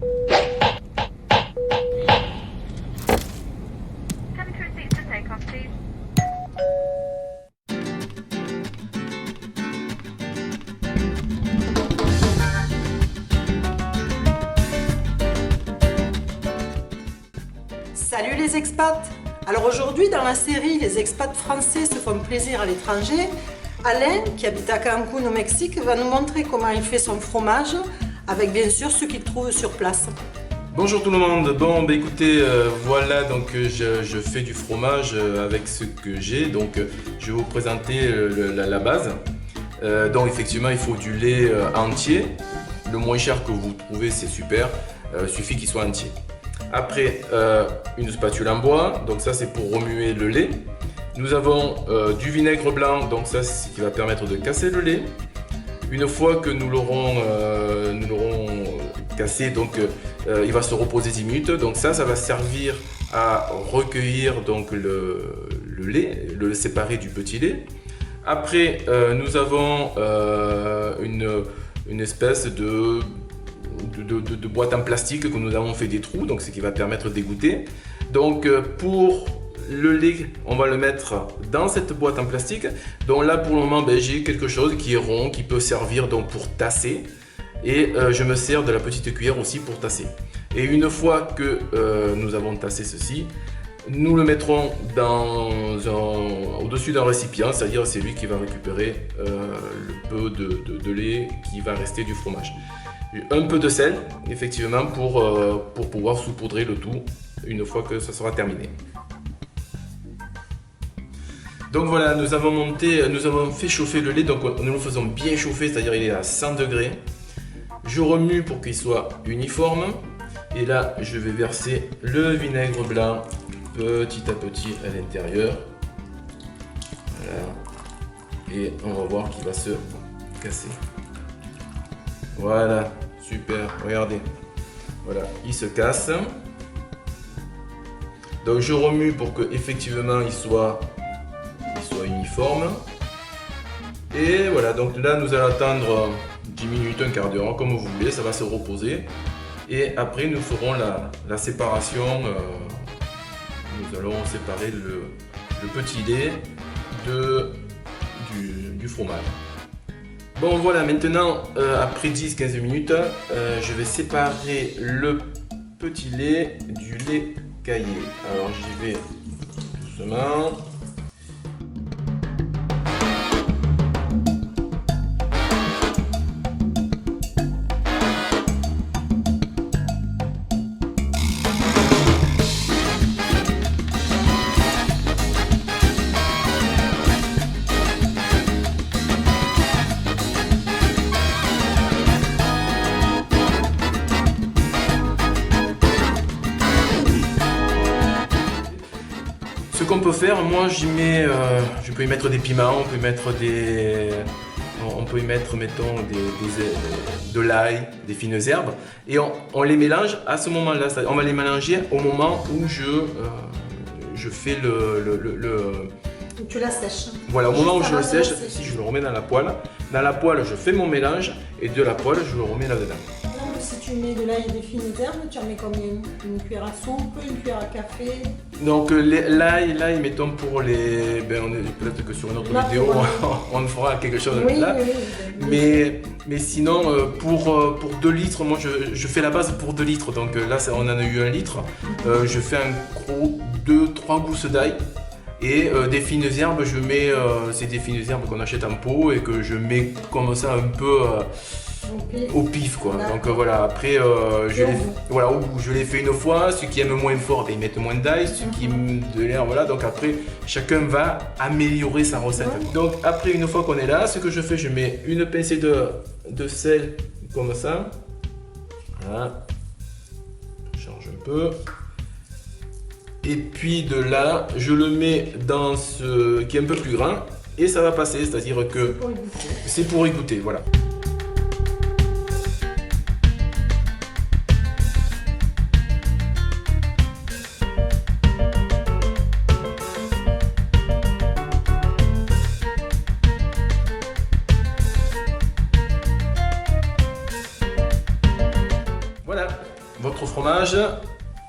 Salut les expats! Alors aujourd'hui dans la série Les expats français se font plaisir à l'étranger, Alain, qui habite à Cancun au Mexique, va nous montrer comment il fait son fromage avec bien sûr ce qu'il trouve sur place. Bonjour tout le monde, bon bah écoutez, voilà donc je fais du fromage avec ce que j'ai, donc je vais vous présenter la base. Donc effectivement il faut du lait entier, le moins cher que vous trouvez c'est super, suffit qu'il soit entier. Après une spatule en bois, donc ça c'est pour remuer le lait. Nous avons du vinaigre blanc, donc ça c'est ce qui va permettre de casser le lait. Une fois que nous l'aurons cassé, donc il va se reposer 10 minutes. Donc ça va servir à recueillir donc le lait, le séparer du petit lait. Après nous avons une espèce de boîte en plastique que nous avons fait des trous, donc ce qui va permettre d'égoutter. Donc pour le lait, on va le mettre dans cette boîte en plastique. Donc là pour le moment j'ai quelque chose qui est rond, qui peut servir donc pour tasser. Et je me sers de la petite cuillère aussi pour tasser. Et une fois que nous avons tassé ceci, nous le mettrons au-dessus d'un récipient, c'est-à-dire c'est lui qui va récupérer le peu de lait qui va rester du fromage. Un peu de sel, effectivement, pour pouvoir saupoudrer le tout une fois que ça sera terminé. Donc voilà, nous avons fait chauffer le lait, donc nous le faisons bien chauffer, c'est-à-dire il est à 100 degrés. Je remue pour qu'il soit uniforme. Et là, je vais verser le vinaigre blanc petit à petit à l'intérieur. Voilà. Et on va voir qu'il va se casser. Voilà, super, regardez. Voilà, il se casse. Donc je remue pour que effectivement il soit uniforme. Et voilà, donc là nous allons attendre 10 minutes, un quart d'heure, comme vous voulez, ça va se reposer. Et après nous ferons la séparation. Nous allons séparer le petit lait du fromage. Bon voilà, maintenant après 10-15 minutes, je vais séparer le petit lait du lait caillé. Alors j'y vais doucement. Ce qu'on peut faire, moi j'y mets, je peux y mettre des piments, on peut y mettre mettons de l'ail, des fines herbes, et on les mélange à ce moment-là. On va les mélanger au moment où je fais Tu la sèches. Voilà, au moment où je le sèche, ici je le remets dans la poêle. Dans la poêle, je fais mon mélange, et de la poêle, je le remets là-dedans. Si tu mets de l'ail et des fines herbes, tu en mets combien? Une cuillère à soupe, une cuillère à café? Donc l'ail, mettons pour les... peut-être que sur une autre vidéo, on fera quelque chose là. Oui. Mais sinon, pour 2 litres, moi je fais la base pour 2 litres. Donc là, on en a eu 1 litre. Je fais un gros 2-3 gousses d'ail. Et des fines herbes, je mets... c'est des fines herbes qu'on achète en pot et que je mets comme ça un peu... au pif quoi. Donc voilà, après je l'ai fait une fois, ceux qui aiment moins fort ils mettent moins d'ail, ceux qui aiment de l'air, voilà, donc après chacun va améliorer sa recette. Donc après une fois qu'on est là, ce que je fais, je mets une pincée de sel comme ça, voilà, je change un peu, et puis de là je le mets dans ce qui est un peu plus grand et ça va passer, c'est-à-dire que c'est pour égoutter, voilà. votre fromage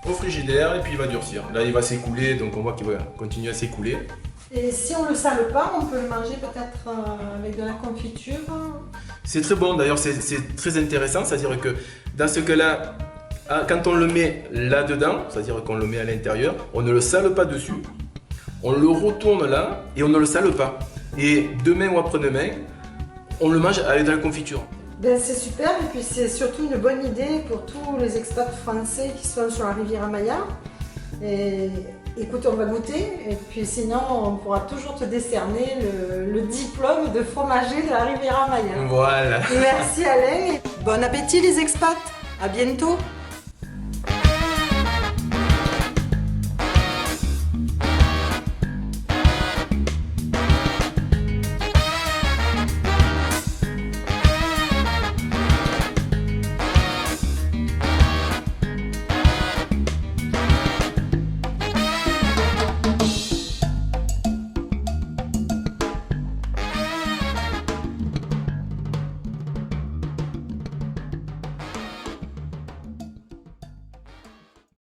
au frigidaire et puis il va durcir. Là il va s'écouler, donc on voit qu'il va continuer à s'écouler. Et si on le sale pas, on peut le manger peut-être avec de la confiture? C'est très bon, d'ailleurs c'est très intéressant, c'est-à-dire que dans ce cas-là, quand on le met là-dedans, c'est-à-dire qu'on le met à l'intérieur, on ne le sale pas dessus, on le retourne là et on ne le sale pas. Et demain ou après-demain, on le mange avec de la confiture. Ben, c'est super et puis c'est surtout une bonne idée pour tous les expats français qui sont sur la Riviera Maya. Et écoute, on va goûter et puis sinon on pourra toujours te décerner le diplôme de fromager de la Riviera Maya. Voilà. Merci Alain et bon appétit les expats, à bientôt.